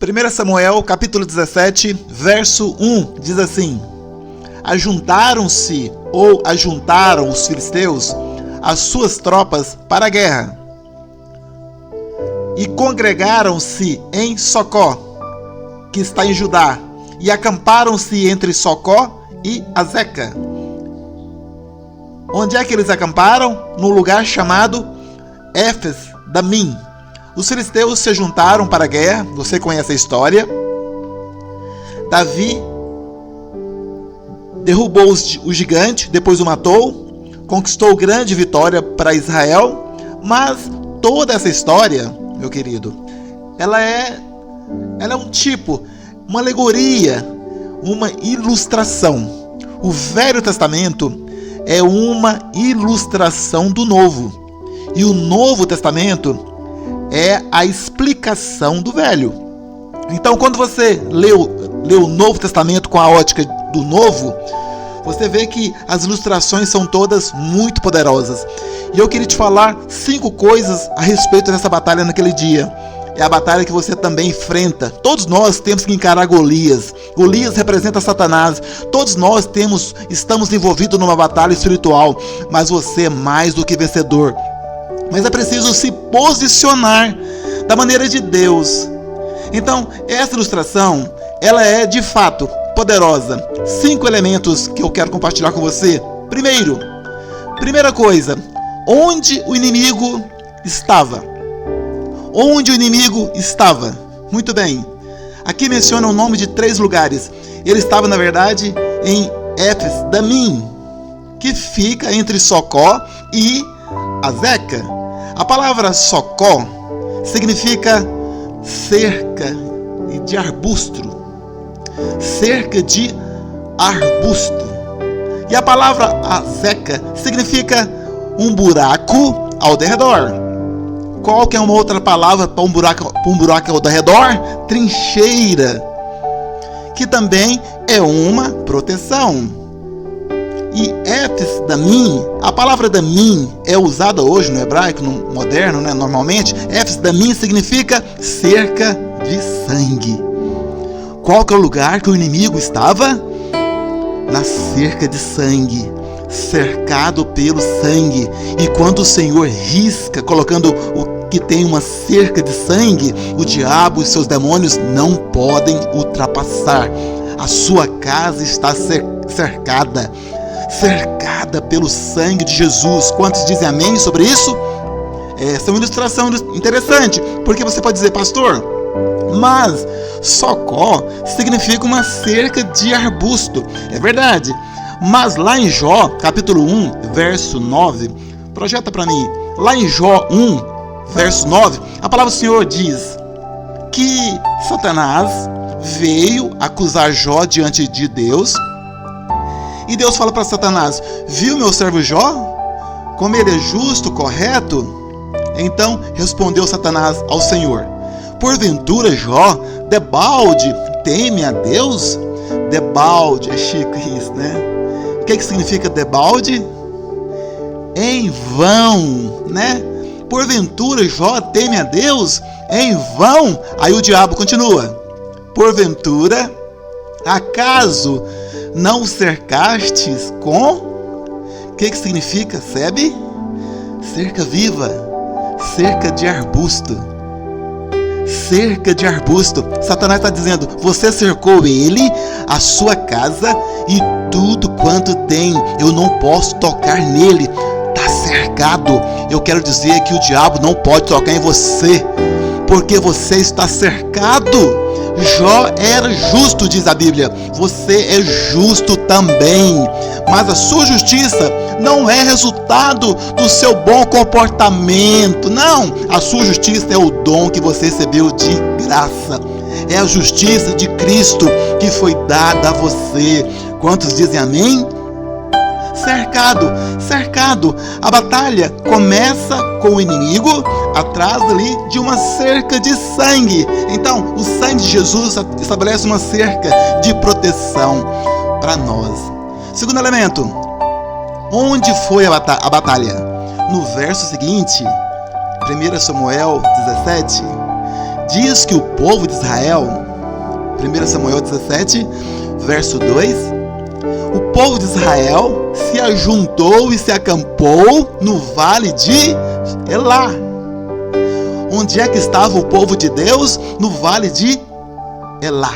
1 Samuel, capítulo 17, verso 1, diz assim: ajuntaram os filisteus as suas tropas para a guerra, e congregaram-se em Socó, que está em Judá, e acamparam-se entre Socó e Azeca. Onde é que eles acamparam? No lugar chamado Éfes-Damim. Os filisteus se juntaram para a guerra, você conhece a história. Davi derrubou o gigante, depois o matou, conquistou grande vitória para Israel. Mas toda essa história, meu querido, ela é um tipo, uma alegoria, uma ilustração. O Velho Testamento é uma ilustração do Novo, e o Novo Testamento é a explicação do Velho. Então, quando você lê o Novo Testamento com a ótica do Novo, você vê que as ilustrações são todas muito poderosas. E eu queria te falar 5 coisas a respeito dessa batalha naquele dia. É a batalha que você também enfrenta. Todos nós temos que encarar Golias. Golias representa Satanás. Todos nós estamos envolvidos numa batalha espiritual. Mas você é mais do que vencedor. Mas é preciso se posicionar da maneira de Deus. Então, essa ilustração, ela é de fato poderosa. 5 elementos que eu quero compartilhar com você. Primeira coisa, onde o inimigo estava? Onde o inimigo estava? Muito bem. Aqui menciona o nome de 3 lugares. Ele estava, na verdade, em Éfes-Damim, que fica entre Socó e Azeca. A palavra Socó significa cerca de arbusto. Cerca de arbusto. E a palavra Azeca significa um buraco ao redor. Qual que é uma outra palavra para um buraco ao redor? Trincheira, que também é uma proteção. E Éfes-Damim, a palavra Damim é usada hoje no hebraico, no moderno, né, normalmente. Éfes-Damim significa cerca de sangue. Qual que é o lugar que o inimigo estava? Na cerca de sangue, cercado pelo sangue. E quando o Senhor risca, colocando o que tem uma cerca de sangue, o diabo e seus demônios não podem ultrapassar. A sua casa está cercada pelo sangue de Jesus. Quantos dizem amém sobre isso? Essa é uma ilustração interessante, porque você pode dizer: pastor, mas Socó significa uma cerca de arbusto. É verdade, mas lá em Jó, capítulo 1, verso 9, projeta para mim, lá em Jó 1, verso 9, a palavra do Senhor diz que Satanás veio acusar Jó diante de Deus. E Deus fala para Satanás: viu meu servo Jó? Como ele é justo, correto? Então respondeu Satanás ao Senhor: porventura Jó, debalde, teme a Deus? Debalde, é chique isso, né? O que significa debalde? Em vão, né? Porventura Jó teme a Deus? Em vão. Aí o diabo continua: porventura, acaso não cercastes com? O que significa? Sabe? Cerca viva, cerca de arbusto. Cerca de arbusto. Satanás está dizendo: você cercou ele, a sua casa e tudo quanto tem. Eu não posso tocar nele. Está cercado. Eu quero dizer que o diabo não pode tocar em você, porque você está cercado. Jó era justo, diz a Bíblia. Você é justo também. Mas a sua justiça não é resultado do seu bom comportamento. Não, a sua justiça é o dom que você recebeu de graça. É a justiça de Cristo que foi dada a você. Quantos dizem amém? Cercado. A batalha começa com o inimigo atrás ali de uma cerca de sangue. Então, o sangue de Jesus estabelece uma cerca de proteção para nós. Segundo elemento, onde foi a batalha? No verso seguinte, 1 Samuel 17, diz que o povo de Israel, 1 Samuel 17, verso 2, o povo de Israel se ajuntou e se acampou no vale de Elá. Onde é que estava o povo de Deus? No vale de Elá.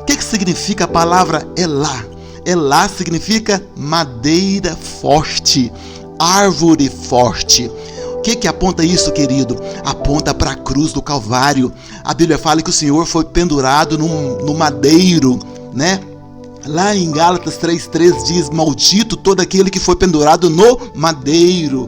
O que significa a palavra Elá? Elá significa madeira forte, árvore forte. O que aponta isso, querido? Aponta para a cruz do Calvário. A Bíblia fala que o Senhor foi pendurado no madeiro, né? Lá em Gálatas 3,3 diz: maldito todo aquele que foi pendurado no madeiro.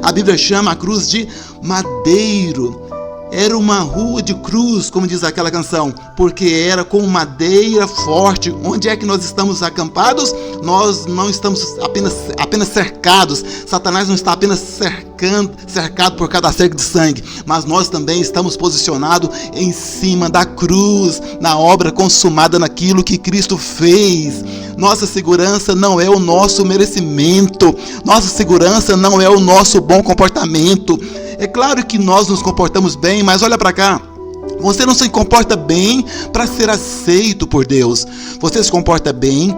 A Bíblia chama a cruz de madeiro. Era uma rua de cruz, como diz aquela canção, porque era com madeira forte. Onde é que nós estamos acampados? Nós não estamos apenas cercados. Satanás não está apenas cercado por cada cerco de sangue, mas nós também estamos posicionados em cima da cruz, na obra consumada, naquilo que Cristo fez. Nossa segurança não é o nosso merecimento. Nossa segurança não é o nosso bom comportamento. É claro que nós nos comportamos bem, mas olha para cá. Você não se comporta bem para ser aceito por Deus. Você se comporta bem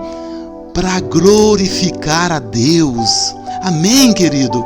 para glorificar a Deus. Amém, querido?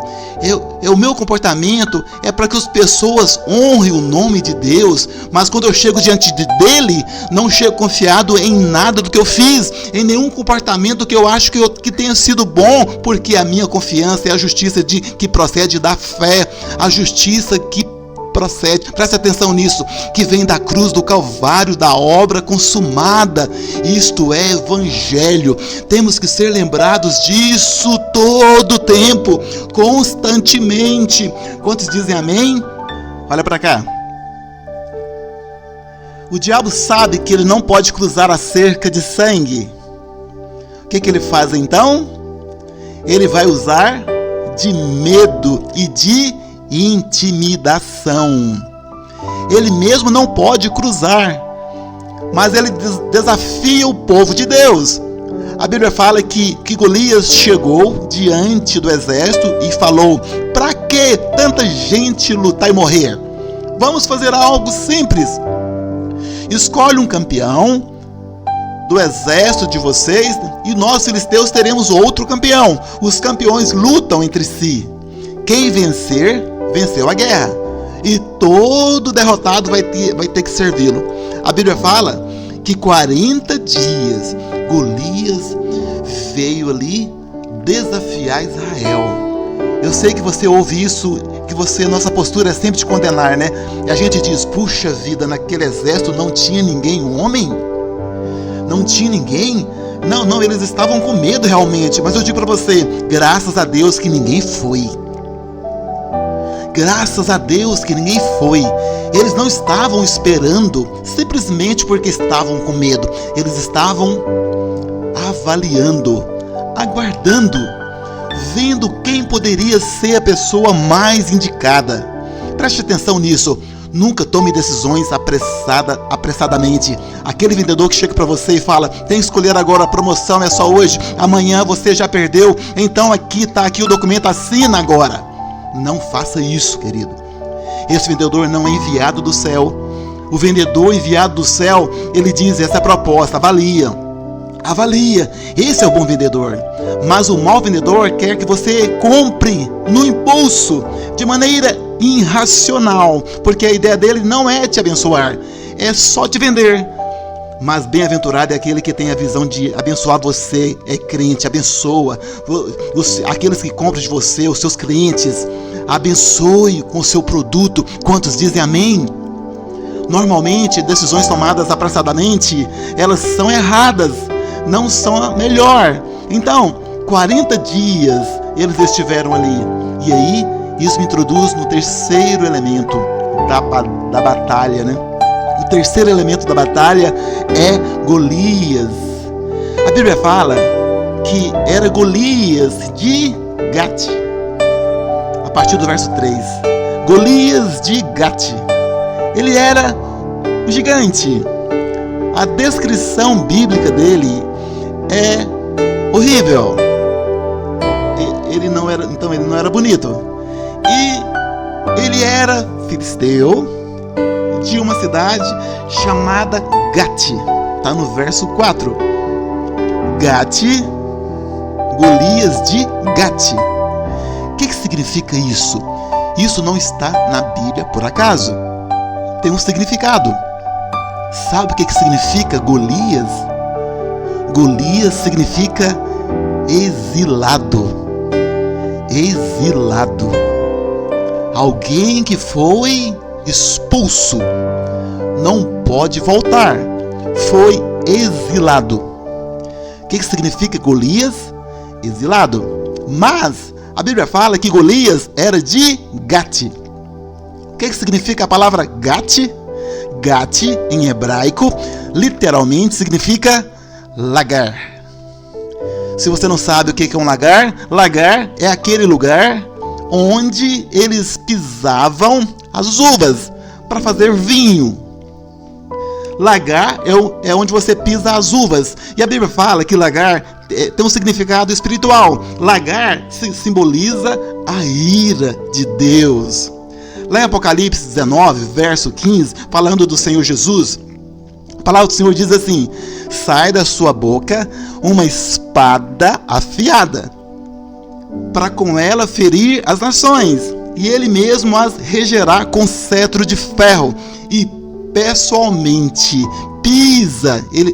O meu comportamento é para que as pessoas honrem o nome de Deus, mas quando eu chego diante dele, não chego confiado em nada do que eu fiz, em nenhum comportamento que eu acho que tenha sido bom, porque a minha confiança é a justiça que procede da fé, a justiça que procede, preste atenção nisso, que vem da cruz do Calvário, da obra consumada. Isto é evangelho. Temos que ser lembrados disso todo o tempo, constantemente. Quantos dizem amém? Olha para cá. O diabo sabe que ele não pode cruzar a cerca de sangue. O que ele faz então? Ele vai usar de medo e de intimidação. Ele mesmo não pode cruzar, mas ele desafia o povo de Deus. A Bíblia fala que Golias chegou diante do exército e falou: para que tanta gente lutar e morrer? Vamos fazer algo simples. Escolhe um campeão do exército de vocês e nós, filisteus, teremos outro campeão. Os campeões lutam entre si. Quem vencer, venceu a guerra. E todo derrotado vai ter que servi-lo. A Bíblia fala que 40 dias Golias veio ali desafiar Israel. Eu sei que você ouve isso, que nossa postura é sempre de condenar, né? E a gente diz: puxa vida, naquele exército não tinha ninguém homem? Não tinha ninguém? Não, eles estavam com medo realmente. Mas eu digo para você, graças a Deus que ninguém foi. Graças a Deus que ninguém foi. Eles não estavam esperando simplesmente porque estavam com medo. Eles estavam avaliando, aguardando, vendo quem poderia ser a pessoa mais indicada. Preste atenção nisso. Nunca tome decisões apressadamente. Aquele vendedor que chega para você e fala: tem que escolher agora, a promoção é só hoje, amanhã você já perdeu, então está aqui o documento, assina agora. Não faça isso, querido. Esse vendedor não é enviado do céu. O vendedor enviado do céu, ele diz: essa é a proposta, avalia. Esse é o bom vendedor. Mas o mau vendedor quer que você compre no impulso, de maneira irracional, porque a ideia dele não é te abençoar, é só te vender. Mas bem-aventurado é aquele que tem a visão de abençoar você, é crente, abençoa aqueles que compram de você, os seus clientes, abençoe com o seu produto. Quantos dizem amém? Normalmente, decisões tomadas apressadamente, elas são erradas, não são a melhor. Então, 40 dias eles estiveram ali. E aí, isso me introduz no terceiro elemento da batalha, né? O terceiro elemento da batalha é Golias. A Bíblia fala que era Golias de Gate. A partir do verso 3. Golias de Gate. Ele era um gigante. A descrição bíblica dele é horrível. Ele não era bonito. E ele era filisteu, de uma cidade chamada Gate. Está no verso 4. Gate, Golias de Gate. O que significa isso? Isso não está na Bíblia por acaso. Tem um significado. Sabe o que significa Golias? Golias significa exilado. Exilado. Alguém que foi expulso. Não pode voltar. Foi exilado. O que significa Golias? Exilado. Mas a Bíblia fala que Golias era de Gate. O que significa a palavra Gate? Gate, em hebraico, literalmente significa lagar. Se você não sabe o que é um lagar, lagar é aquele lugar onde eles pisavam as uvas para fazer vinho. Lagar é onde você pisa as uvas. E a Bíblia fala que lagar tem um significado espiritual. Lagar simboliza a ira de Deus. Lá em Apocalipse 19, verso 15, falando do Senhor Jesus, a palavra do Senhor diz assim: sai da sua boca uma espada afiada, para com ela ferir as nações, e ele mesmo as regerá com cetro de ferro, e pessoalmente pisa, ele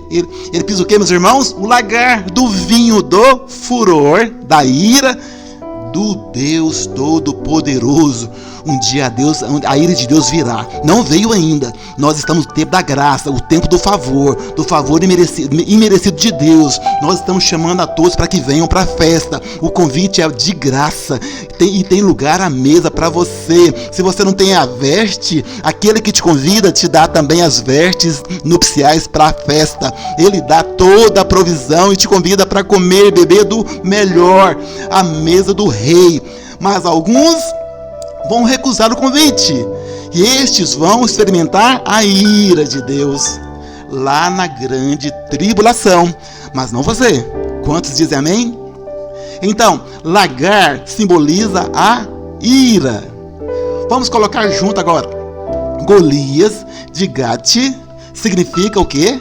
pisa o que, meus irmãos? O lagar do vinho do furor, da ira do Deus Todo-Poderoso. Um dia a ira de Deus virá. Não veio ainda. Nós estamos no tempo da graça, o tempo do favor imerecido de Deus. Nós estamos chamando a todos para que venham para a festa. O convite é de graça. Tem lugar à mesa para você. Se você não tem a veste, aquele que te convida te dá também as vestes nupciais para a festa. Ele dá toda a provisão e te convida para comer e beber do melhor, a mesa do rei. Mas alguns vão recusar o convite, e estes vão experimentar a ira de Deus lá na grande tribulação. Mas não você. Quantos dizem amém? Então, lagar simboliza a ira. Vamos colocar junto agora. Golias de Gate significa o quê?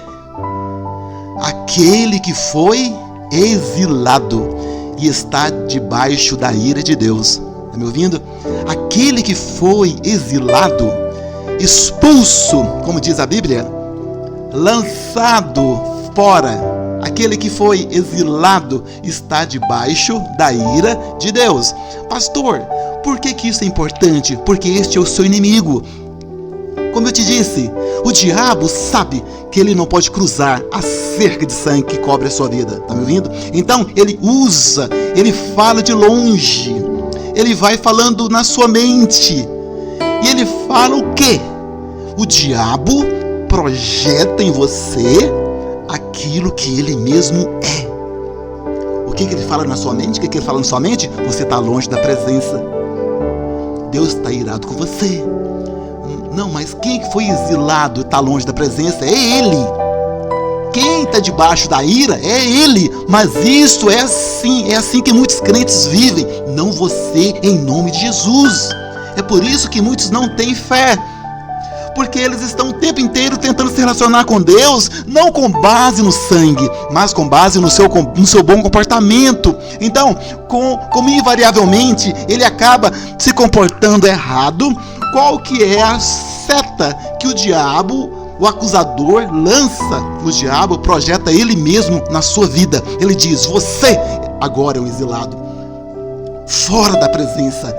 Aquele que foi exilado e está debaixo da ira de Deus. Está me ouvindo? Aquele que foi exilado, expulso, como diz a Bíblia, lançado fora. Aquele que foi exilado está debaixo da ira de Deus. Pastor, por que isso é importante? Porque este é o seu inimigo. Como eu te disse, o diabo sabe que ele não pode cruzar a cerca de sangue que cobre a sua vida. Está me ouvindo? Então, ele fala de longe. Ele vai falando na sua mente. E ele fala o quê? O diabo projeta em você aquilo que ele mesmo é. O que ele fala na sua mente? O que ele fala na sua mente? Você está longe da presença. Deus está irado com você. Não, mas quem foi exilado e está longe da presença é ele. Quem está debaixo da ira é ele. Mas isso é assim que muitos crentes vivem. Não você, em nome de Jesus. É por isso que muitos não têm fé. Porque eles estão o tempo inteiro tentando se relacionar com Deus, não com base no sangue, mas com base no seu bom comportamento. Então, como invariavelmente ele acaba se comportando errado, qual que é a seta que o diabo, o acusador, lança? O diabo projeta ele mesmo na sua vida. Ele diz: você agora é um exilado, fora da presença,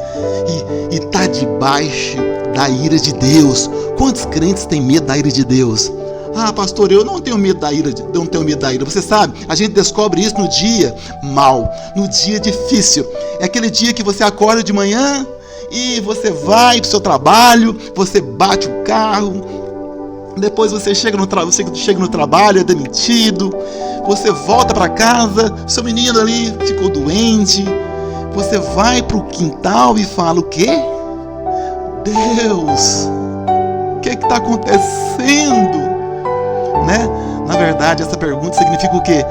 e está debaixo da ira de Deus. Quantos crentes têm medo da ira de Deus? Ah, pastor, eu não tenho medo da ira. Não tenho medo da ira. Você sabe, a gente descobre isso no dia mau, no dia difícil. É aquele dia que você acorda de manhã e você vai para o seu trabalho, você bate o carro, depois você chega no trabalho, é demitido, você volta para casa, seu menino ali ficou doente, você vai para o quintal e fala o quê? Deus, o que está acontecendo? Né? Na verdade, essa pergunta significa o quê?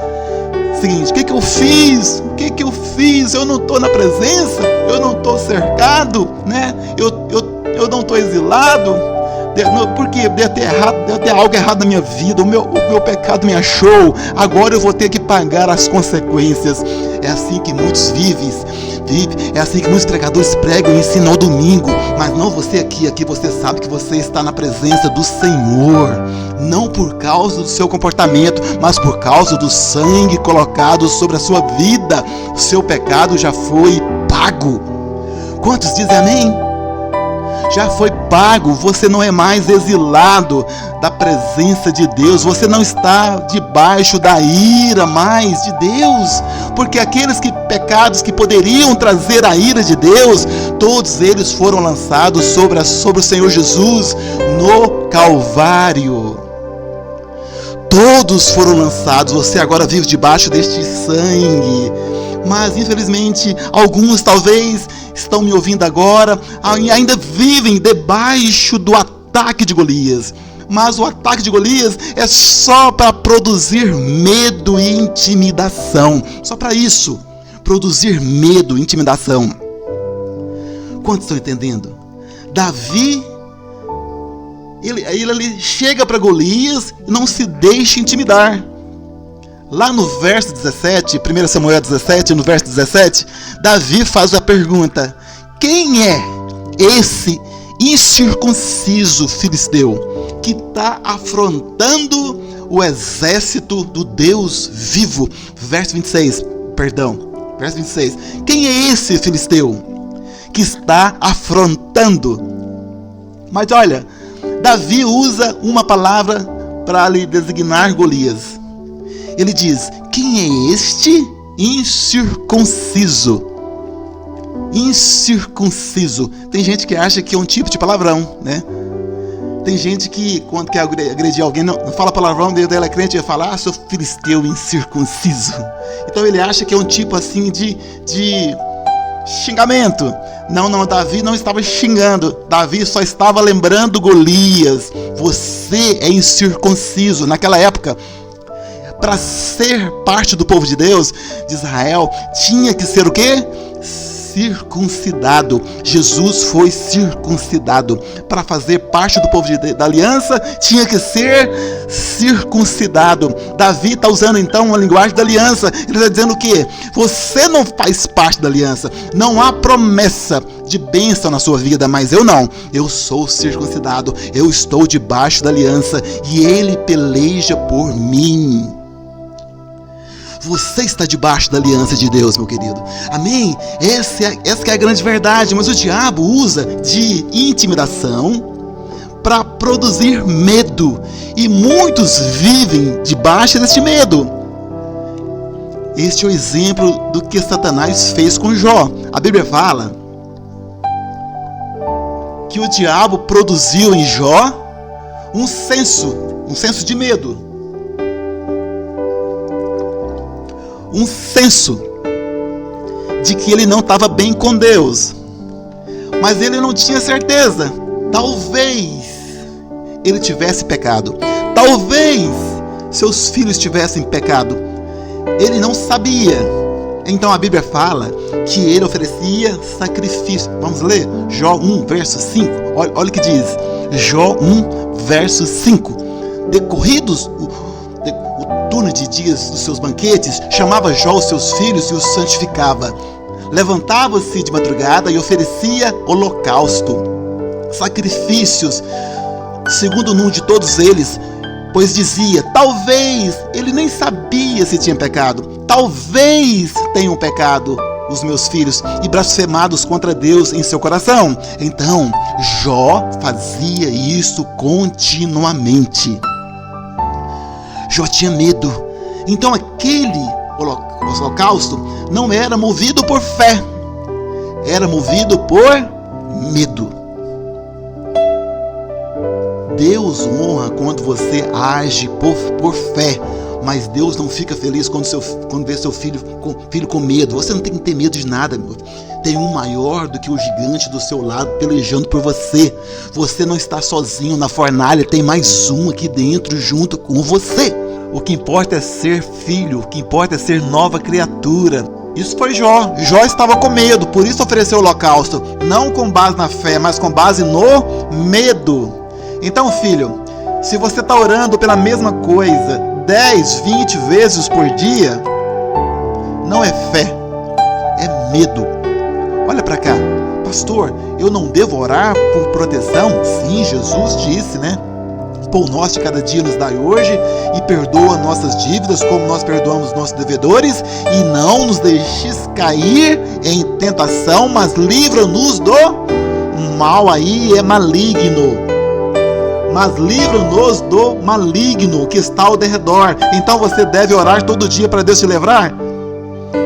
Seguinte: o que eu fiz? O que eu fiz? Eu não estou na presença? Eu não estou cercado? Né? Eu não estou exilado? Porque deve ter algo errado na minha vida, o meu pecado me achou, agora eu vou ter que pagar as consequências. É assim que muitos vivem, é assim que muitos pregadores pregam e ensinam ao domingo. Mas não você aqui você sabe que você está na presença do Senhor, não por causa do seu comportamento, mas por causa do sangue colocado sobre a sua vida. O seu pecado já foi pago. Quantos dizem amém? Já foi pago, você não é mais exilado da presença de Deus, você não está debaixo da ira mais de Deus, porque aqueles pecados que poderiam trazer a ira de Deus, todos eles foram lançados sobre o Senhor Jesus no Calvário. Todos foram lançados, você agora vive debaixo deste sangue. Mas infelizmente alguns talvez estão me ouvindo agora e ainda vivem debaixo do ataque de Golias. Mas o ataque de Golias é só para produzir medo e intimidação. Só para isso, produzir medo e intimidação. Quantos estão entendendo? Davi, ele chega para Golias e não se deixa intimidar. Lá no verso 17, 1 Samuel 17, no verso 17, Davi faz a pergunta: quem é esse incircunciso filisteu que está afrontando o exército do Deus vivo? Verso 26, quem é esse filisteu que está afrontando? Mas olha, Davi usa uma palavra para lhe designar Golias. Ele diz: quem é este incircunciso? Incircunciso. Tem gente que acha que é um tipo de palavrão, né? Tem gente que, quando quer agredir alguém, não fala palavrão, dele é crente e fala: seu filisteu incircunciso. Então ele acha que é um tipo assim de xingamento. Não, Davi não estava xingando. Davi só estava lembrando Golias. Você é incircunciso. Naquela época, para ser parte do povo de Deus, de Israel, tinha que ser o quê? Circuncidado. Jesus foi circuncidado. Para fazer parte do povo da aliança, tinha que ser circuncidado. Davi está usando então uma linguagem da aliança. Ele está dizendo o quê? Você não faz parte da aliança. Não há promessa de bênção na sua vida, mas eu não. Eu sou circuncidado. Eu estou debaixo da aliança e ele peleja por mim. Você está debaixo da aliança de Deus, meu querido. Amém? Essa que é a grande verdade. Mas o diabo usa de intimidação para produzir medo. E muitos vivem debaixo deste medo. Este é o exemplo do que Satanás fez com Jó. A Bíblia fala que o diabo produziu em Jó um senso de medo. Um senso de que ele não estava bem com Deus, mas ele não tinha certeza. Talvez ele tivesse pecado, talvez seus filhos tivessem pecado, ele não sabia. Então a Bíblia fala que ele oferecia sacrifício. Vamos ler Jó 1, verso 5. Olha o que diz Jó 1, verso 5. Decorridos o turno de dias dos seus banquetes, chamava Jó os seus filhos e os santificava. Levantava-se de madrugada e oferecia holocausto, sacrifícios, segundo o número de todos eles, pois dizia: talvez, ele nem sabia se tinha pecado, talvez tenham pecado os meus filhos e blasfemados contra Deus em seu coração. Então Jó fazia isso continuamente. Jó tinha medo. Então aquele holocausto não era movido por fé, era movido por medo. Deus honra quando você age por fé, mas Deus não fica feliz quando vê seu filho com medo. Você não tem que ter medo de nada, meu. Tem um maior do que o gigante do seu lado pelejando por você. Você não está sozinho na fornalha, tem mais um aqui dentro junto com você. O que importa é ser filho, o que importa é ser nova criatura. Isso foi Jó. Jó estava com medo, por isso ofereceu o holocausto. Não com base na fé, mas com base no medo. Então, filho, se você está orando pela mesma coisa 10, 20 vezes por dia, não é fé, é medo. Olha para cá, pastor, eu não devo orar por proteção? Sim, Jesus disse, né? Pão nosso de cada dia nos dai hoje, e perdoa nossas dívidas como nós perdoamos nossos devedores, e não nos deixes cair em tentação, mas livra-nos do mal. Aí é maligno. Mas livra-nos do maligno que está ao derredor. Então você deve orar todo dia para Deus te livrar?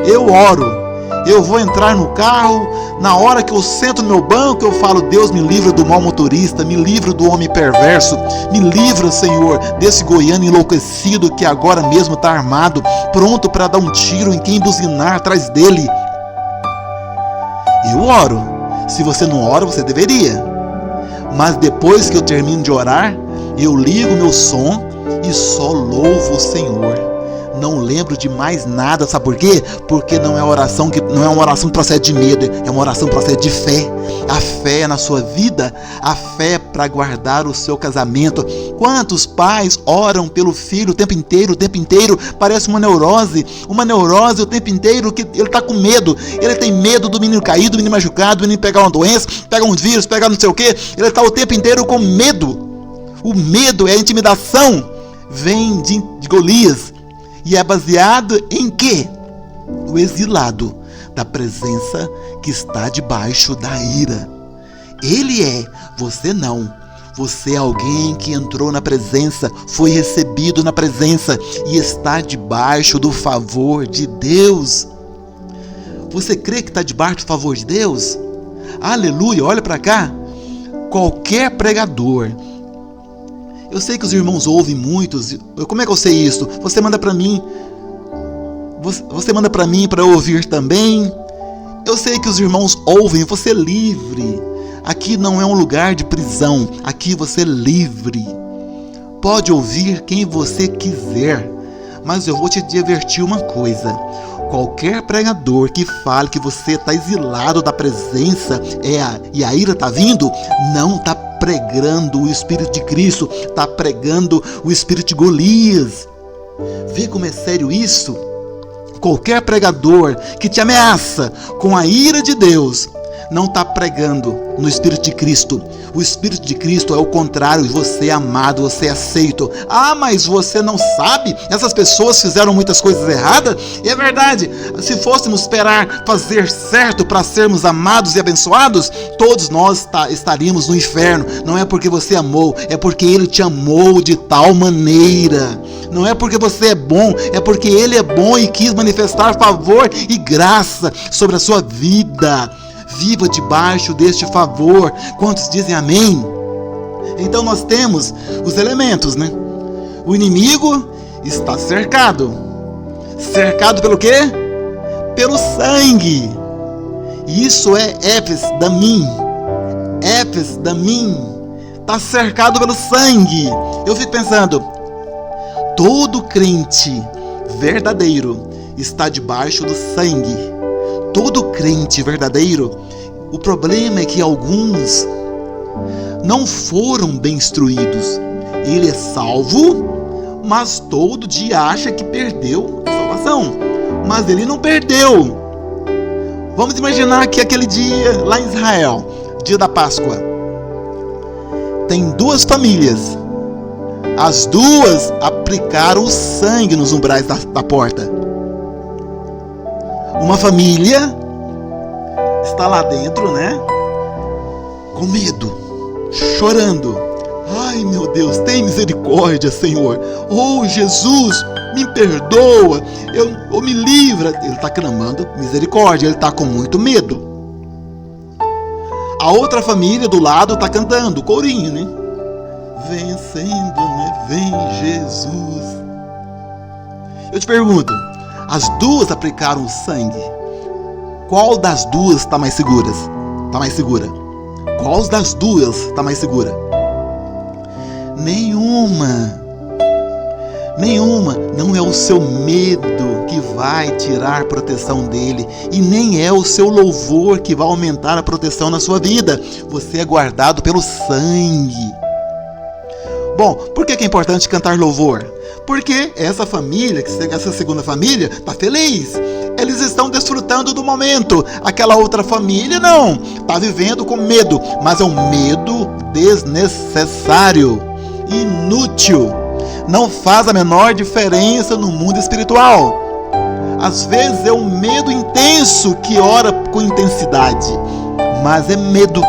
Eu oro. Eu vou entrar no carro, na hora que eu sento no meu banco, eu falo: Deus, me livra do mau motorista, me livra do homem perverso, me livra, Senhor, desse goiano enlouquecido que agora mesmo está armado, pronto para dar um tiro em quem buzinar atrás dele. Eu oro. Se você não ora, você deveria. Mas depois que eu termino de orar, eu ligo meu som e só louvo o Senhor. Não lembro de mais nada, sabe por quê? Porque não é uma oração que procede de medo, é uma oração que procede de fé. A fé é na sua vida, a fé é para guardar o seu casamento. Quantos pais oram pelo filho o tempo inteiro? Parece uma neurose o tempo inteiro, que ele está com medo. Ele tem medo do menino cair, do menino machucado, do menino pegar uma doença, pegar um vírus, pegar não sei o quê. Ele está o tempo inteiro com medo. O medo é a intimidação, vem de Golias. E é baseado em quê? O exilado da presença que está debaixo da ira. Ele é, você não. Você é alguém que entrou na presença, foi recebido na presença e está debaixo do favor de Deus. Você crê que está debaixo do favor de Deus? Aleluia, olha para cá. Qualquer pregador. Eu sei que os irmãos ouvem muitos. Como é que eu sei isso? Você manda para mim. Você manda para mim para eu ouvir também. Eu sei que os irmãos ouvem. Você é livre. Aqui não é um lugar de prisão. Aqui você é livre. Pode ouvir quem você quiser. Mas eu vou te divertir uma coisa. Qualquer pregador que fale que você está exilado da presença e a ira está vindo, não está pregando o Espírito de Cristo, está pregando o Espírito de Golias. Vê como é sério isso? Qualquer pregador que te ameaça com a ira de Deus não está pregando no Espírito de Cristo. O Espírito de Cristo é o contrário. Você é amado, você é aceito. Ah, mas você não sabe? Essas pessoas fizeram muitas coisas erradas? E é verdade. Se fôssemos esperar fazer certo para sermos amados e abençoados, todos nós estaríamos no inferno. Não é porque você amou, é porque Ele te amou de tal maneira. Não é porque você é bom, é porque Ele é bom e quis manifestar favor e graça sobre a sua vida. Viva debaixo deste favor. Quantos dizem amém? Então nós temos os elementos, né? O inimigo está cercado. Cercado pelo quê? Pelo sangue. Isso é Éfes Damim. Éfes Damim. Está cercado pelo sangue. Eu fico pensando, todo crente verdadeiro está debaixo do sangue. Todo crente verdadeiro. O problema é que alguns não foram bem instruídos. Ele é salvo, mas todo dia acha que perdeu a salvação. Mas ele não perdeu. Vamos imaginar que aquele dia lá em Israel, dia da Páscoa, tem duas famílias. As duas aplicaram o sangue nos umbrais da porta. Uma família está lá dentro, né? Com medo, chorando. Ai, meu Deus, tem misericórdia, Senhor. Oh, Jesus, me perdoa. Eu me livra. Ele está clamando misericórdia. Ele está com muito medo. A outra família do lado está cantando, corinho, né? Vencendo, né? Vem Jesus. Eu te pergunto, as duas aplicaram o sangue. Qual das duas está mais segura? Qual das duas está mais segura? Nenhuma. Não é o seu medo que vai tirar a proteção dele. E nem é o seu louvor que vai aumentar a proteção na sua vida. Você é guardado pelo sangue. Bom, por que é importante cantar louvor? Porque essa família, essa segunda família, está feliz. Eles estão desfrutando do momento. Aquela outra família não, está vivendo com medo, mas é um medo desnecessário, inútil. Não faz a menor diferença no mundo espiritual. Às vezes é um medo intenso que ora com intensidade, mas é medo.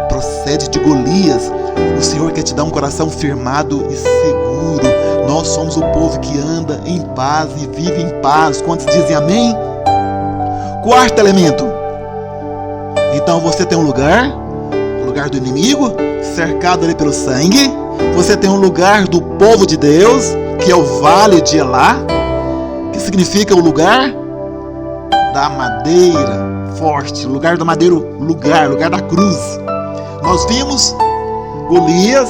Procede de Golias. O Senhor quer te dar um coração firmado e seguro. Nós somos o povo que anda em paz e vive em paz. Quantos dizem amém? Quarto elemento. Então você tem um lugar, o lugar do inimigo, cercado ali pelo sangue. Você tem um lugar do povo de Deus, que é o Vale de Elá, que significa o lugar da madeira forte, lugar da madeira, lugar da cruz. Nós vimos Golias.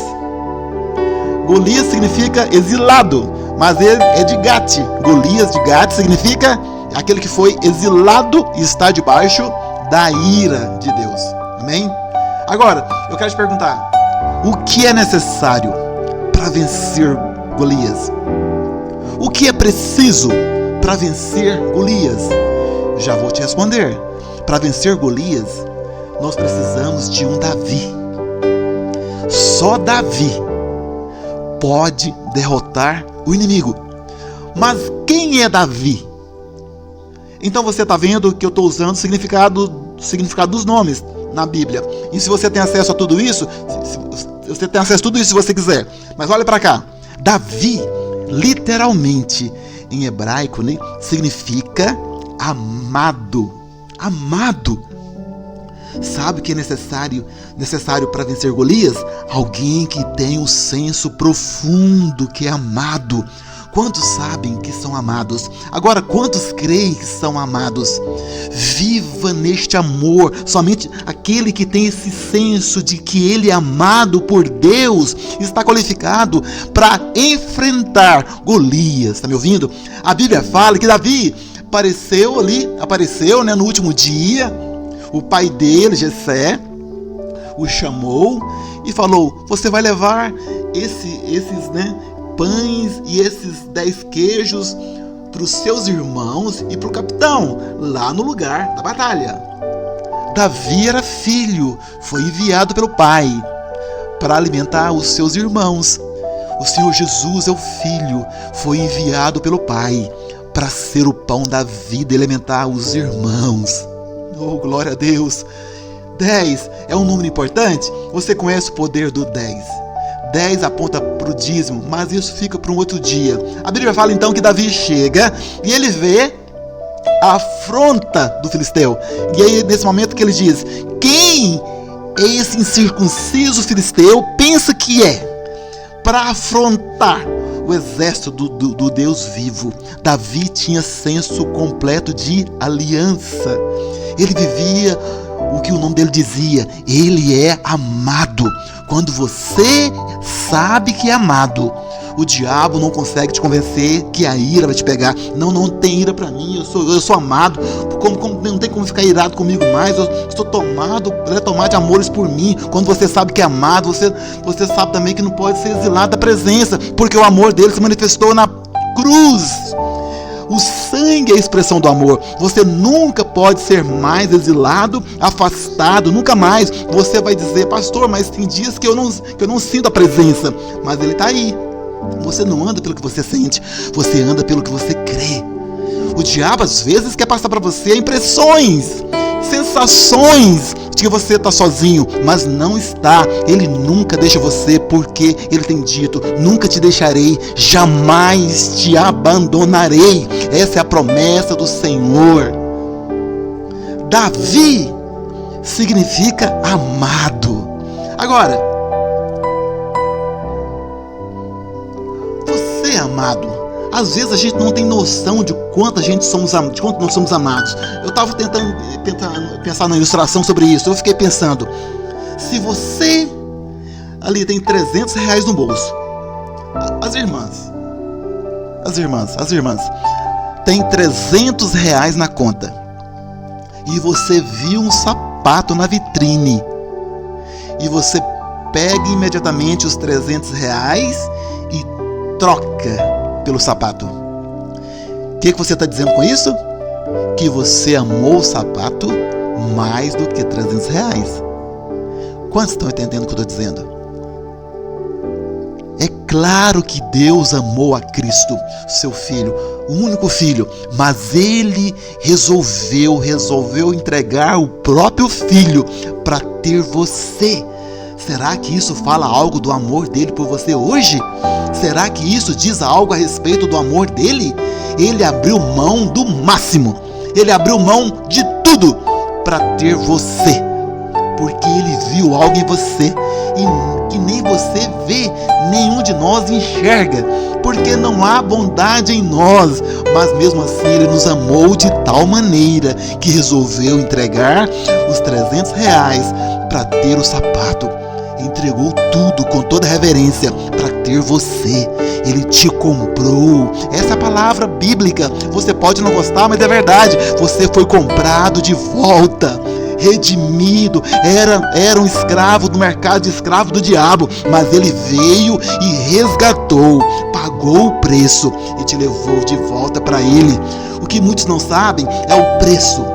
Golias significa exilado, mas ele é de Gate. Golias de Gate significa aquele que foi exilado e está debaixo da ira de Deus. Amém? Agora, eu quero te perguntar, o que é necessário para vencer Golias? O que é preciso para vencer Golias? Já vou te responder. Para vencer Golias, nós precisamos de um Davi. Só Davi pode derrotar o inimigo. Mas quem é Davi? Então você está vendo que eu estou usando o significado dos nomes na Bíblia. E se você tem acesso a tudo isso, você tem acesso a tudo isso se você quiser. Mas olha para cá. Davi, literalmente, em hebraico, né, significa amado. Amado. Sabe o que é necessário para vencer Golias? Alguém que tem um senso profundo, que é amado. Quantos sabem que são amados? Agora, quantos creem que são amados? Viva neste amor. Somente aquele que tem esse senso de que ele é amado por Deus está qualificado para enfrentar Golias. Está me ouvindo? A Bíblia fala que Davi apareceu no último dia. O pai dele, Jessé, o chamou e falou: você vai levar esses pães e esses 10 queijos para os seus irmãos e para o capitão, lá no lugar da batalha. Davi era filho, foi enviado pelo pai para alimentar os seus irmãos. O Senhor Jesus é o filho, foi enviado pelo pai para ser o pão da vida e alimentar os irmãos. Oh, glória a Deus. 10 é um número importante. Você conhece o poder do 10. 10 aponta para o dízimo, mas isso fica para um outro dia. A Bíblia fala então que Davi chega e ele vê a afronta do filisteu. E aí nesse momento que ele diz: quem é esse incircunciso filisteu pensa que é para afrontar o exército do Deus vivo? Davi tinha senso completo de aliança. Ele vivia o que o nome dele dizia: ele é amado. Quando você sabe que é amado, o diabo não consegue te convencer que a ira vai te pegar. Não tem ira pra mim, eu sou amado. Não tem como ficar irado comigo mais. Eu estou tomado de amores por mim. Quando você sabe que é amado, você sabe também que não pode ser exilado da presença, porque o amor dele se manifestou na cruz. O sangue é a expressão do amor. Você nunca pode ser mais exilado, afastado, nunca mais. Você vai dizer: pastor, mas tem dias que eu não sinto a presença. Mas ele está aí. Você não anda pelo que você sente, você anda pelo que você crê. O diabo às vezes quer passar para você impressões, sensações de que você está sozinho, mas não está. Ele nunca deixa você, porque ele tem dito: nunca te deixarei, jamais te abandonarei. Essa é a promessa do Senhor. Davi significa amado. Agora, você é amado. Às vezes a gente não tem noção de quanto nós somos amados. Eu estava tentando pensar na ilustração sobre isso. Eu fiquei pensando: se você ali tem R$300 no bolso, as irmãs têm R$300 na conta, e você viu um sapato na vitrine, e você pega imediatamente os R$300 e troca pelo sapato. O que você está dizendo com isso? Que você amou o sapato mais do que R$300. Quantos estão entendendo o que eu estou dizendo? É claro que Deus amou a Cristo, seu Filho, o único Filho, mas Ele resolveu entregar o próprio Filho para ter você. Será que isso fala algo do amor dele por você hoje? Será que isso diz algo a respeito do amor dele? Ele abriu mão do máximo, ele abriu mão de tudo para ter você, porque ele viu algo em você e que nem você vê, nenhum de nós enxerga, porque não há bondade em nós, mas mesmo assim ele nos amou de tal maneira que resolveu entregar os R$300 para ter o sapato. Entregou tudo com toda reverência para ter você. Ele te comprou. Essa é a palavra bíblica. Você pode não gostar, mas é verdade. Você foi comprado de volta, redimido. Era um escravo do mercado, de escravo do diabo, mas ele veio e resgatou, pagou o preço e te levou de volta para ele. O que muitos não sabem é o preço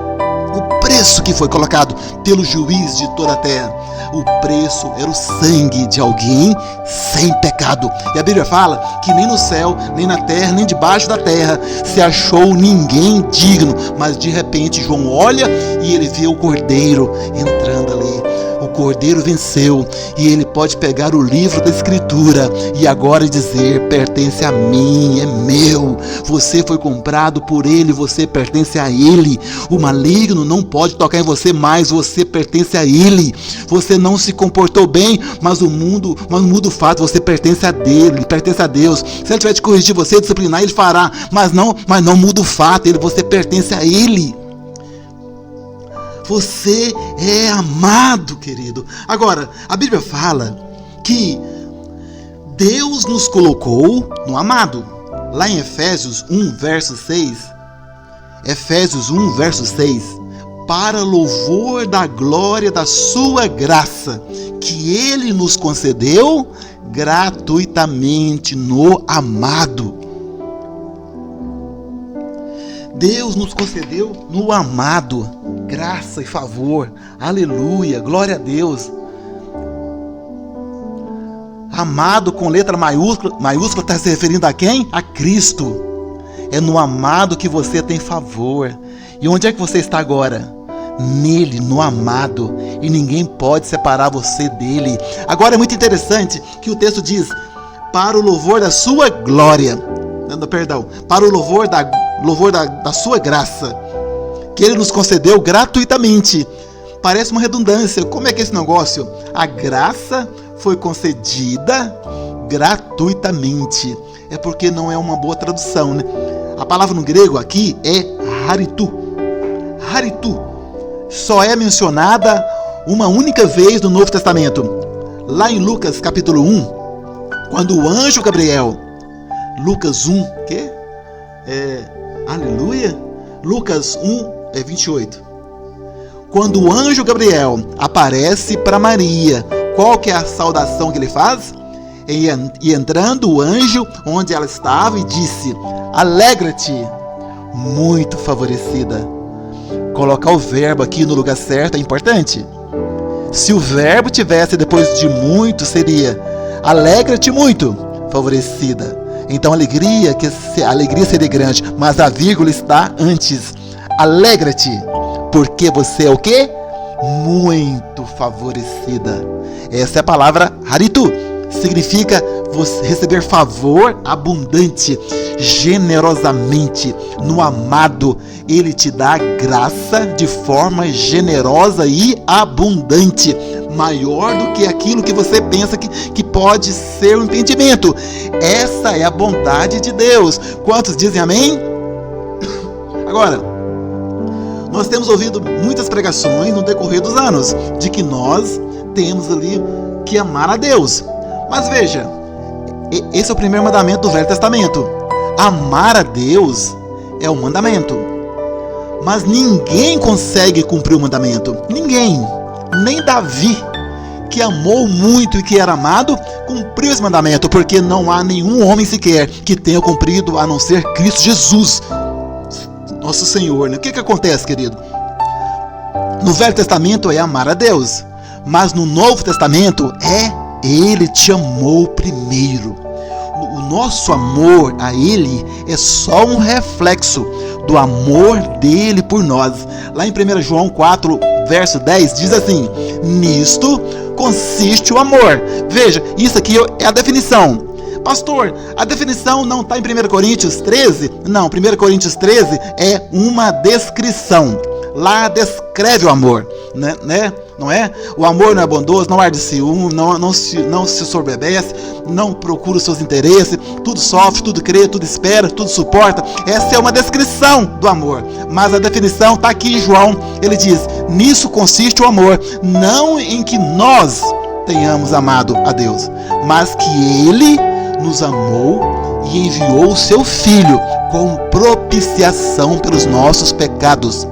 que foi colocado pelo juiz de toda a terra. O preço era o sangue de alguém sem pecado. E a Bíblia fala que nem no céu, nem na terra, nem debaixo da terra se achou ninguém digno. Mas de repente João olha e ele vê o Cordeiro entrando ali. O Cordeiro venceu e ele pode pegar o livro da Escritura e agora dizer: pertence a mim, é meu. Você foi comprado por ele, você pertence a ele. O maligno não pode tocar em você mais, você pertence a ele. Você não se comportou bem, mas o mundo muda o fato, você pertence a dele, pertence a Deus. Se ele tiver de corrigir você, disciplinar, ele fará, mas não muda o fato, você pertence a ele. Você é amado, querido. Agora, a Bíblia fala que Deus nos colocou no amado. Lá em Efésios 1, verso 6, para louvor da glória da sua graça, que ele nos concedeu gratuitamente no amado. Deus nos concedeu no amado graça e favor. Aleluia, glória a Deus. Amado com letra maiúscula está se referindo a quem? A Cristo. É no amado que você tem favor. E onde é que você está agora? Nele, no amado. E ninguém pode separar você dele. Agora é muito interessante que o texto diz: para o louvor da sua glória. Para o louvor da sua graça, que ele nos concedeu gratuitamente. Parece uma redundância. Como é que é esse negócio? A graça foi concedida gratuitamente. É porque não é uma boa tradução, né? A palavra no grego aqui é haritu. Haritu só é mencionada uma única vez no Novo Testamento. Lá em Lucas capítulo 1, quando o anjo Gabriel, Lucas 1, aleluia, Lucas 1, 28. Quando o anjo Gabriel aparece para Maria, qual que é a saudação que ele faz? E entrando o anjo onde ela estava e disse: alegra-te, muito favorecida. Colocar o verbo aqui no lugar certo é importante. Se o verbo tivesse depois de muito, seria alegra-te muito, favorecida. Então a alegria seria grande, mas a vírgula está antes. Alegra-te, porque você é o quê? Muito favorecida. Essa é a palavra haritu. Significa você receber favor abundante, generosamente. No amado, ele te dá graça de forma generosa e abundante, maior do que aquilo que você pensa que pode ser um impedimento. Essa é a bondade de Deus. Quantos dizem amém? Agora, nós temos ouvido muitas pregações no decorrer dos anos de que nós temos ali que amar a Deus. Mas veja, esse é o primeiro mandamento do Velho Testamento. Amar a Deus é um mandamento. Mas ninguém consegue cumprir o mandamento. Ninguém. Nem Davi, que amou muito e que era amado, cumpriu esse mandamento, porque não há nenhum homem sequer que tenha cumprido a não ser Cristo Jesus, nosso Senhor. O que acontece, querido? No Velho Testamento é amar a Deus, mas no Novo Testamento Ele te amou primeiro. O nosso amor a Ele é só um reflexo do amor dele por nós. Lá em 1 João 4, verso 10, diz assim: nisto consiste o amor. Veja, isso aqui é a definição. Pastor, a definição não está em 1 Coríntios 13? Não, 1 Coríntios 13 é uma descrição. Lá descreve o amor, né? Não é? O amor não é bondoso, não arde ciúme, não se soberbece, não procura os seus interesses, tudo sofre, tudo crê, tudo espera, tudo suporta. Essa é uma descrição do amor, mas a definição está aqui em João. Ele diz: nisso consiste o amor, não em que nós tenhamos amado a Deus, mas que Ele nos amou e enviou o seu Filho como propiciação pelos nossos pecados.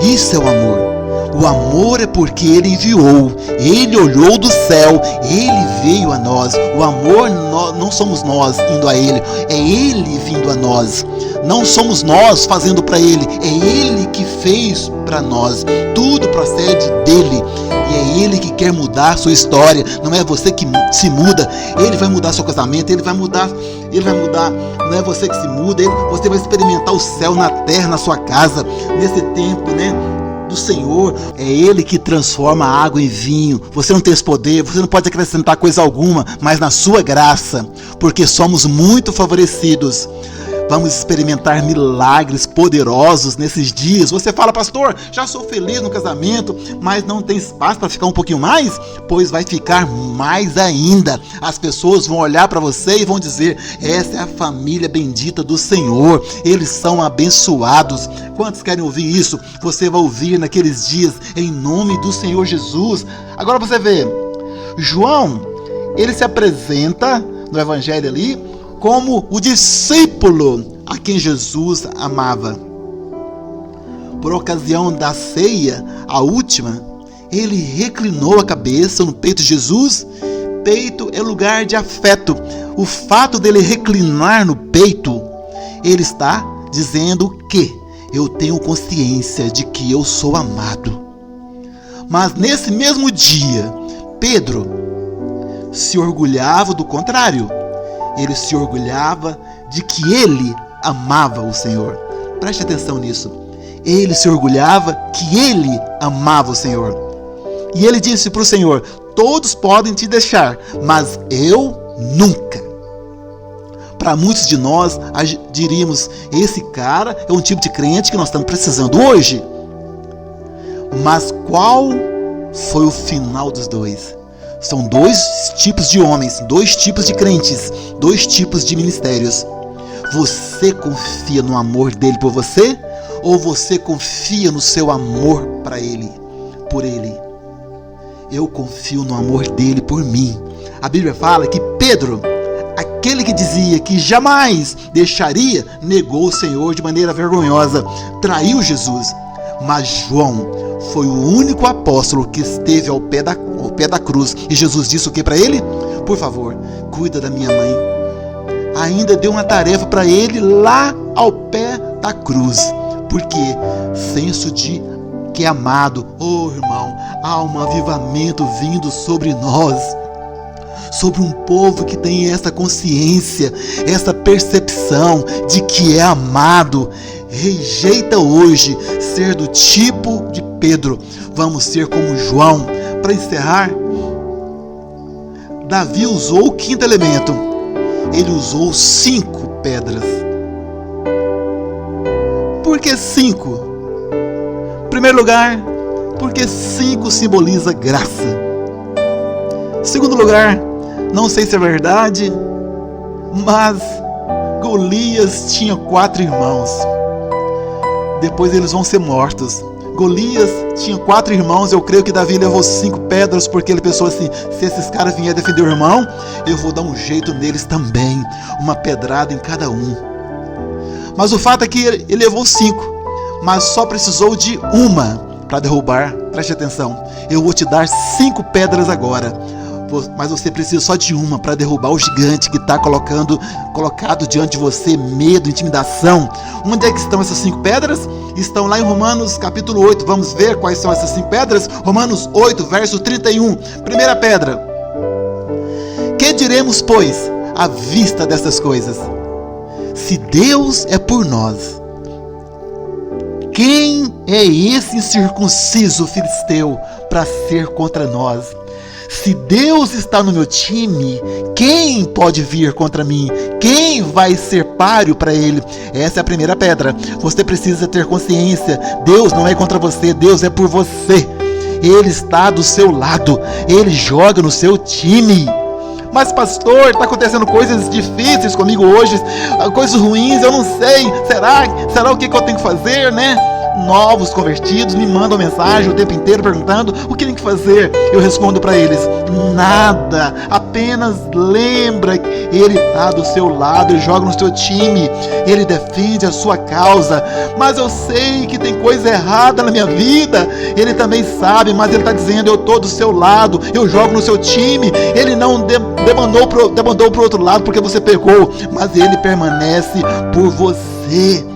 Isso é o amor. O amor é porque Ele enviou, Ele olhou do céu, Ele veio a nós. O amor não somos nós indo a Ele, é Ele vindo a nós. Não somos nós fazendo para Ele, é Ele que fez para nós. Tudo procede dEle e é Ele que quer mudar a sua história. Não é você que se muda, Ele vai mudar seu casamento, Ele vai mudar. Não é você que se muda, você vai experimentar o céu na terra, na sua casa, nesse tempo, né? Do Senhor. É Ele que transforma a água em vinho. Você não tem esse poder, você não pode acrescentar coisa alguma, mas na sua graça, porque somos muito favorecidos. Vamos experimentar milagres poderosos nesses dias. Você fala: pastor, já sou feliz no casamento, mas não tem espaço para ficar um pouquinho mais? Pois vai ficar mais ainda. As pessoas vão olhar para você e vão dizer: essa é a família bendita do Senhor, eles são abençoados. Quantos querem ouvir isso? Você vai ouvir naqueles dias, em nome do Senhor Jesus. Agora você vê, João, ele se apresenta no evangelho ali como o discípulo a quem Jesus amava. Por ocasião da ceia, a última, ele reclinou a cabeça no peito de Jesus. Peito é lugar de afeto. O fato dele reclinar no peito, ele está dizendo que eu tenho consciência de que eu sou amado. Mas nesse mesmo dia, Pedro se orgulhava do contrário. Ele se orgulhava de que ele amava o Senhor. Preste atenção nisso. Ele se orgulhava que ele amava o Senhor. E ele disse para o Senhor: todos podem te deixar, mas eu nunca. Para muitos de nós, diríamos: esse cara é um tipo de crente que nós estamos precisando hoje. Mas qual foi o final dos dois? São dois tipos de homens, dois tipos de crentes, dois tipos de ministérios. Você confia no amor dele por você? Ou você confia no seu amor para ele, por ele? Eu confio no amor dele por mim. A Bíblia fala que Pedro, aquele que dizia que jamais deixaria, negou o Senhor de maneira vergonhosa, traiu Jesus. Mas João foi o único apóstolo que esteve ao pé da cruz. E Jesus disse o que para ele? Por favor, cuida da minha mãe. Ainda deu uma tarefa para ele lá ao pé da cruz. Porque senso de que é amado, oh irmão, há um avivamento vindo sobre nós. Sobre um povo que tem essa consciência, essa percepção de que é amado. Rejeita hoje ser do tipo de Pedro. Vamos ser como João. Para encerrar, Davi usou o quinto elemento. Ele usou 5 pedras. Por que 5? Em primeiro lugar, porque 5 simboliza graça. Em segundo lugar, não sei se é verdade, mas Golias tinha 4 irmãos. Depois eles vão ser mortos. Golias tinha 4 irmãos. Eu creio que Davi levou 5 pedras, porque ele pensou assim: se esses caras vierem defender o irmão, eu vou dar um jeito neles também, uma pedrada em cada um. Mas o fato é que ele levou 5, mas só precisou de uma para derrubar Preste atenção. Eu vou te dar 5 pedras agora. Mas você precisa só de uma para derrubar o gigante que está colocado diante de você, medo, intimidação. Onde é que estão essas 5 pedras? Estão lá em Romanos capítulo 8. Vamos ver quais são essas 5 pedras? Romanos 8, verso 31. Primeira pedra. Que diremos, pois, à vista dessas coisas? Se Deus é por nós, quem é esse incircunciso filisteu para ser contra nós? Se Deus está no meu time, quem pode vir contra mim? Quem vai ser páreo para ele? Essa é a primeira pedra. Você precisa ter consciência. Deus não é contra você, Deus é por você. Ele está do seu lado, Ele joga no seu time. Mas pastor, está acontecendo coisas difíceis comigo hoje, coisas ruins, eu não sei, será o que eu tenho que fazer, né? Novos convertidos me mandam mensagem o tempo inteiro perguntando o que tem que fazer. Eu respondo para eles: nada, apenas lembra que Ele está do seu lado, Ele joga no seu time, Ele defende a sua causa. Mas eu sei que tem coisa errada na minha vida, Ele também sabe, mas Ele está dizendo: eu estou do seu lado, eu jogo no seu time. Ele não demandou para o outro lado porque você pecou, mas Ele permanece por você.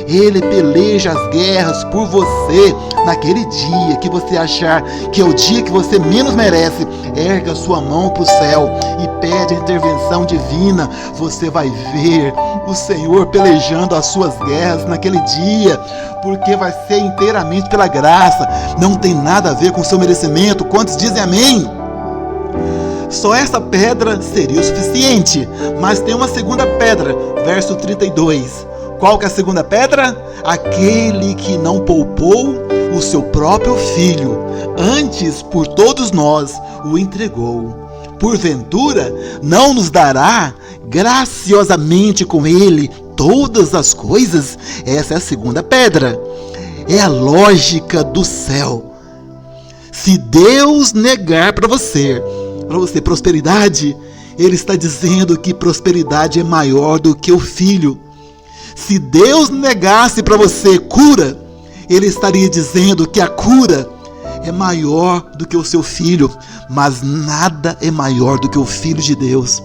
Ele peleja as guerras por você. Naquele dia que você achar que é o dia que você menos merece, erga sua mão para o céu e pede a intervenção divina. Você vai ver o Senhor pelejando as suas guerras naquele dia, porque vai ser inteiramente pela graça. Não tem nada a ver com o seu merecimento. Quantos dizem amém? Só essa pedra seria o suficiente, mas tem uma segunda pedra, verso 32. Qual que é a segunda pedra? Aquele que não poupou o seu próprio filho, antes por todos nós o entregou. Porventura não nos dará graciosamente com ele todas as coisas? Essa é a segunda pedra. É a lógica do céu. Se Deus negar para você prosperidade, Ele está dizendo que prosperidade é maior do que o filho. Se Deus negasse para você cura, Ele estaria dizendo que a cura é maior do que o seu filho, mas nada é maior do que o Filho de Deus.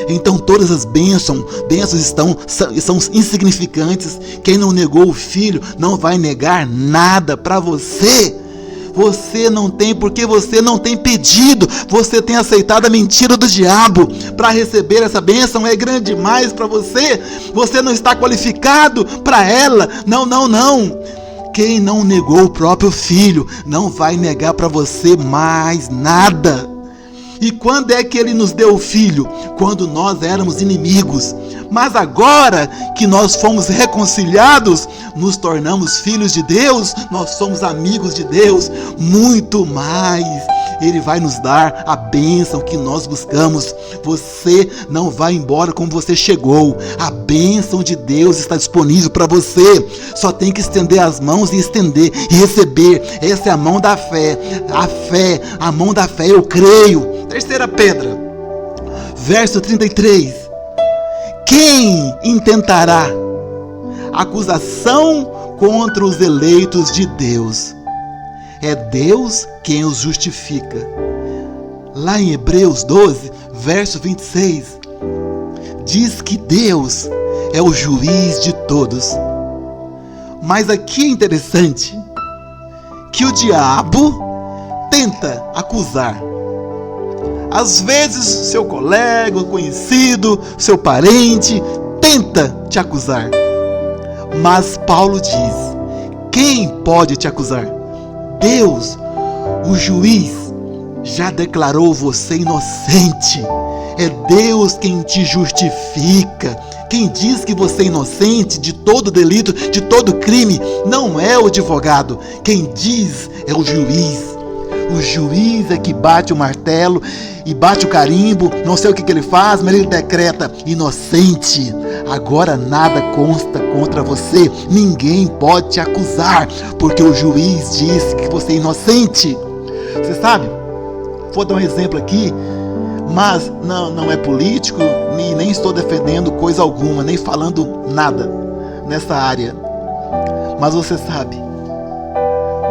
Então todas as bênçãos são insignificantes. Quem não negou o Filho não vai negar nada para você. Você não tem, porque você não tem pedido. Você tem aceitado a mentira do diabo. Para receber essa bênção é grande demais para você. Você não está qualificado para ela. Não. Quem não negou o próprio filho não vai negar para você mais nada. E quando é que Ele nos deu o filho? Quando nós éramos inimigos. Mas agora que nós fomos reconciliados, nos tornamos filhos de Deus, nós somos amigos de Deus. Muito mais, Ele vai nos dar a bênção que nós buscamos. Você não vai embora como você chegou. A bênção de Deus está disponível para você. Só tem que estender as mãos e estender e receber. Essa é a mão da fé. A mão da fé, eu creio. Terceira pedra, verso 33. Quem intentará acusação contra os eleitos de Deus? É Deus quem os justifica. Lá em Hebreus 12, verso 26, diz que Deus é o juiz de todos. Mas aqui é interessante que o diabo tenta acusar. Às vezes seu colega, conhecido, seu parente tenta te acusar. Mas Paulo diz: quem pode te acusar? Deus, o juiz, já declarou você inocente. É Deus quem te justifica. Quem diz que você é inocente de todo delito, de todo crime, não é o advogado. Quem diz é o juiz. O juiz é que bate o martelo e bate o carimbo, não sei o que ele faz, mas ele decreta inocente. Agora nada consta contra você, ninguém pode te acusar, porque o juiz disse que você é inocente. Você sabe, vou dar um exemplo aqui, mas não é político, nem estou defendendo coisa alguma, nem falando nada nessa área. Mas você sabe,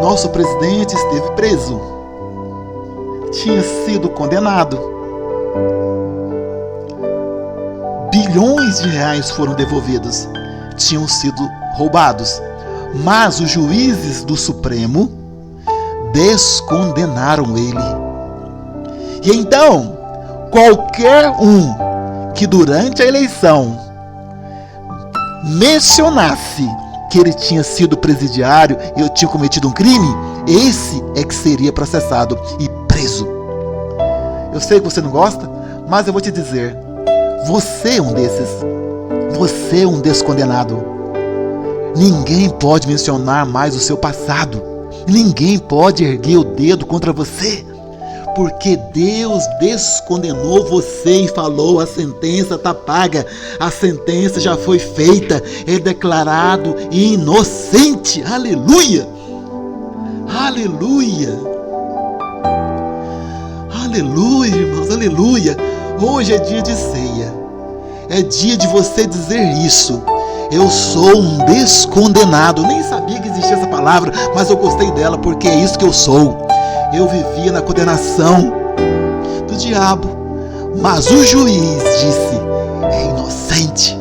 nosso presidente esteve preso, tinha sido condenado, bilhões de reais foram devolvidos, tinham sido roubados, mas os juízes do Supremo descondenaram ele. E então, qualquer um que durante a eleição mencionasse que ele tinha sido presidiário e eu tinha cometido um crime, esse é que seria processado e preso. Eu sei que você não gosta, mas eu vou te dizer, você é um desses. Você é um descondenado. Ninguém pode mencionar mais o seu passado. Ninguém pode erguer o dedo contra você, porque Deus descondenou você e falou: a sentença está paga, a sentença já foi feita, é declarado inocente. Aleluia! Aleluia! Aleluia, irmãos, aleluia! Hoje é dia de ceia, é dia de você dizer isso: eu sou um descondenado. Nem sabia que existia essa palavra, mas eu gostei dela porque é isso que eu sou. Eu vivia na condenação do diabo, mas o juiz disse: é inocente.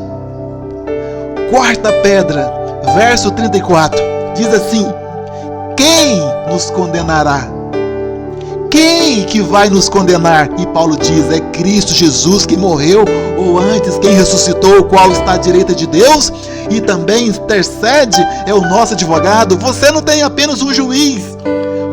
Quarta pedra, verso 34, diz assim: quem nos condenará? Quem que vai nos condenar? E Paulo diz: é Cristo Jesus que morreu, ou antes, quem ressuscitou, o qual está à direita de Deus e também intercede, é o nosso advogado. Você não tem apenas um juiz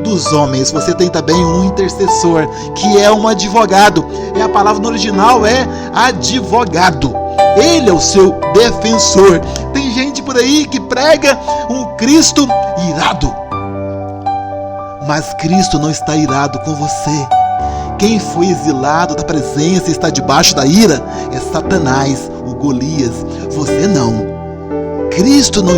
dos homens, você tem também um intercessor, que é um advogado. A palavra no original é advogado. Ele é o seu defensor. Tem gente por aí que prega um Cristo irado, mas Cristo não está irado com você. Quem foi exilado da presença e está debaixo da ira é Satanás, o Golias. Você não. Cristo não,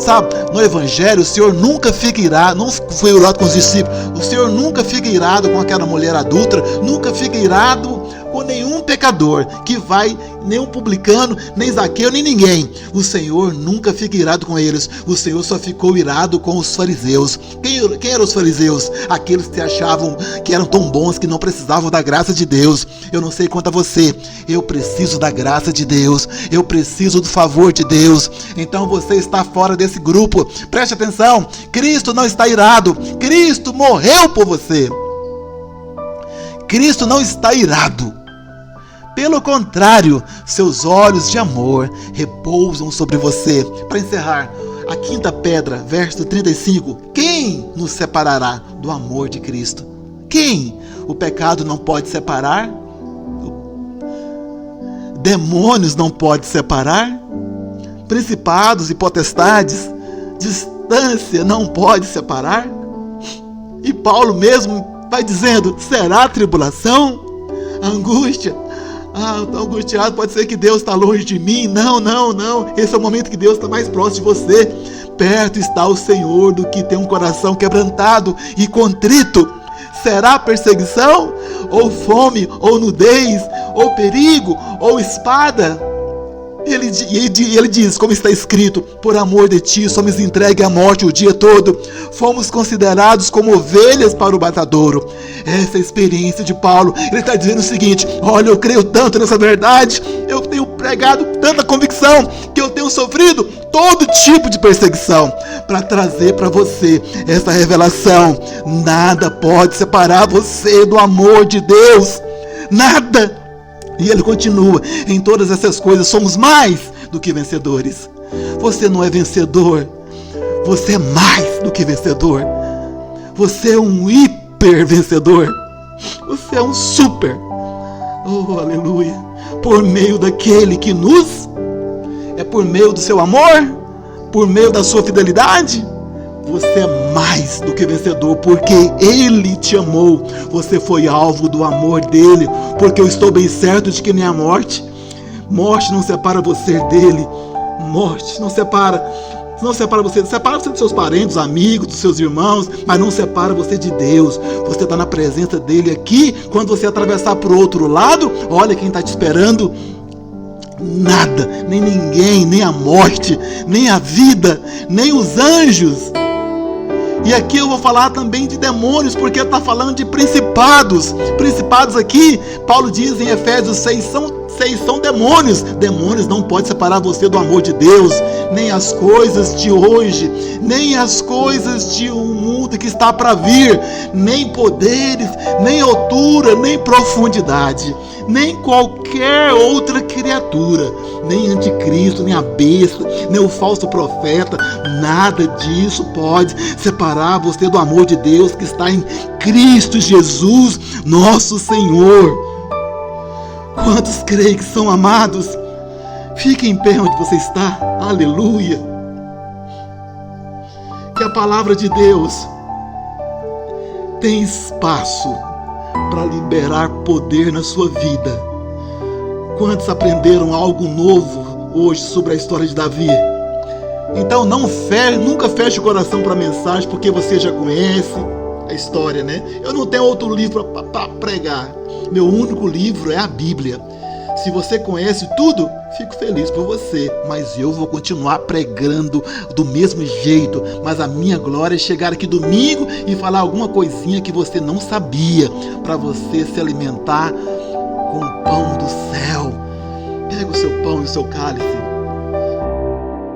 sabe, no Evangelho o Senhor nunca fica irado, não foi irado com os discípulos, o Senhor nunca fica irado com aquela mulher adúltera, nunca fica irado com nenhum pecador que vai, nem um publicano, nem Zaqueu, nem ninguém. O Senhor nunca fica irado com eles. O Senhor só ficou irado com os fariseus. Quem eram os fariseus? Aqueles que achavam que eram tão bons que não precisavam da graça de Deus. Eu não sei quanto a você, eu preciso da graça de Deus, eu preciso do favor de Deus. Então você está fora desse grupo. Preste atenção, Cristo não está irado, Cristo morreu por você. Cristo não está irado. Pelo contrário, seus olhos de amor repousam sobre você. Para encerrar, a quinta pedra, verso 35. Quem nos separará do amor de Cristo? Quem? O pecado não pode separar? Demônios não pode separar? Principados e potestades? Distância não pode separar? E Paulo mesmo vai dizendo: será tribulação? Angústia? Estou angustiado, pode ser que Deus está longe de mim. Não. Esse é o momento que Deus está mais próximo de você. Perto está o Senhor do que tem um coração quebrantado e contrito. Será perseguição? Ou fome? Ou nudez? Ou perigo? Ou espada? Ele diz, como está escrito: por amor de ti somos entregues à morte o dia todo, fomos considerados como ovelhas para o matadouro. Essa é a experiência de Paulo. Ele está dizendo o seguinte: olha, eu creio tanto nessa verdade, eu tenho pregado tanta convicção, que eu tenho sofrido todo tipo de perseguição, para trazer para você essa revelação. Nada pode separar você do amor de Deus, nada. E ele continua: em todas essas coisas somos mais do que vencedores. Você não é vencedor, você é mais do que vencedor. Você é um hiper vencedor. Você é um super. Oh, aleluia. Por meio daquele que nos... É por meio do seu amor? Por meio da sua fidelidade? Você é mais do que vencedor, porque Ele te amou. Você foi alvo do amor dEle, porque eu estou bem certo de que nem a morte não separa você dEle. Morte não separa você dos seus parentes, dos amigos, dos seus irmãos, mas não separa você de Deus. Você está na presença dEle aqui. Quando você atravessar para o outro lado, olha quem está te esperando. Nada, nem ninguém, nem a morte, nem a vida, nem os anjos E aqui eu vou falar também de demônios, porque está falando de principados. Principados aqui, Paulo diz em Efésios 6, são demônios. Demônios não podem separar você do amor de Deus, nem as coisas de hoje, nem as coisas de um mundo que está para vir, nem poderes, nem altura, nem profundidade, nem qualquer outra criatura, nem anticristo, nem a besta, nem o falso profeta. Nada disso pode separar você do amor de Deus que está em Cristo Jesus, nosso Senhor. Quantos creem que são amados? Fique em pé onde você está. Aleluia. Que a palavra de Deus tem espaço para liberar poder na sua vida. Quantos aprenderam algo novo hoje sobre a história de Davi? Então nunca feche o coração para a mensagem, porque você já conhece a história, né? Eu não tenho outro livro para pregar. Meu único livro é a Bíblia. Se você conhece tudo, fico feliz por você, mas eu vou continuar pregando do mesmo jeito. Mas a minha glória é chegar aqui domingo e falar alguma coisinha que você não sabia, para você se alimentar com o pão do céu. Pega o seu pão e o seu cálice.